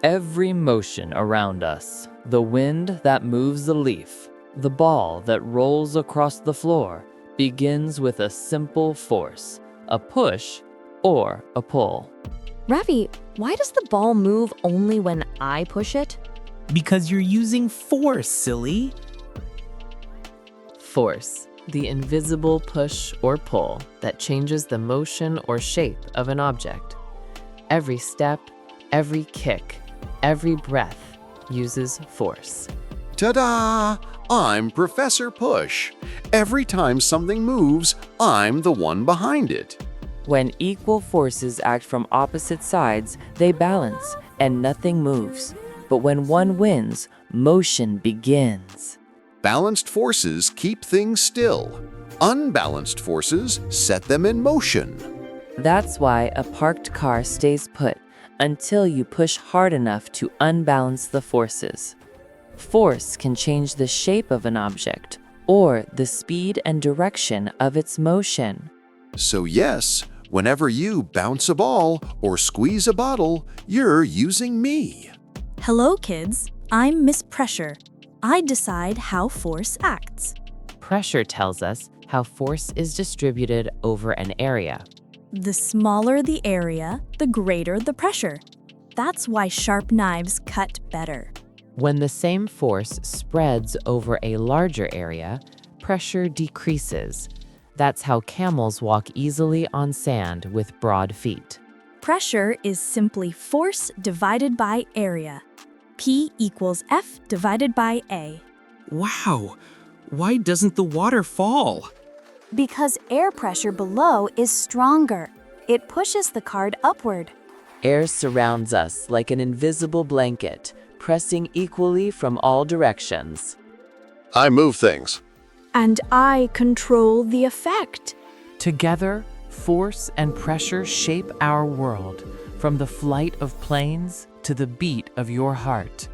Every motion around us, the wind that moves the leaf, the ball that rolls across the floor, begins with a simple force, a push or a pull. Ravi, why does the ball move only when I push it? Because you're using force, silly. Force, the invisible push or pull that changes the motion or shape of an object. Every step, every kick, every breath uses force. Ta-da! I'm Professor Push. Every time something moves, I'm the one behind it. When equal forces act from opposite sides, they balance and nothing moves. But when one wins, motion begins. Balanced forces keep things still. Unbalanced forces set them in motion. That's why a parked car stays put until you push hard enough to unbalance the forces. Force can change the shape of an object or the speed and direction of its motion. So yes, whenever you bounce a ball or squeeze a bottle, you're using me. Hello, kids. I'm Miss Pressure. I decide how force acts. Pressure tells us how force is distributed over an area. The smaller the area, the greater the pressure. That's why sharp knives cut better. When the same force spreads over a larger area, pressure decreases. That's how camels walk easily on sand with broad feet. Pressure is simply force divided by area. P equals F divided by A. Wow, why doesn't the water fall? Because air pressure below is stronger. It pushes the card upward. Air surrounds us like an invisible blanket, pressing equally from all directions. I move things. And I control the effect. Together, force and pressure shape our world, from the flight of planes to the beat of your heart.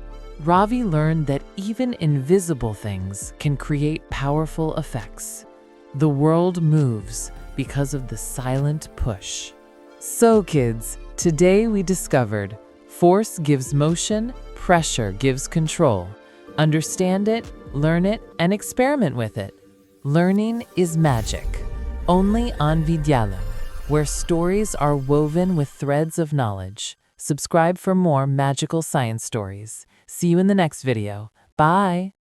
Ravi learned that even invisible things can create powerful effects. The world moves because of the silent push. So kids, today we discovered force gives motion, pressure gives control. Understand it, learn it, and experiment with it. Learning is magic. Only on VidyaLoom, where stories are woven with threads of knowledge. Subscribe for more magical science stories. See you in the next video. Bye!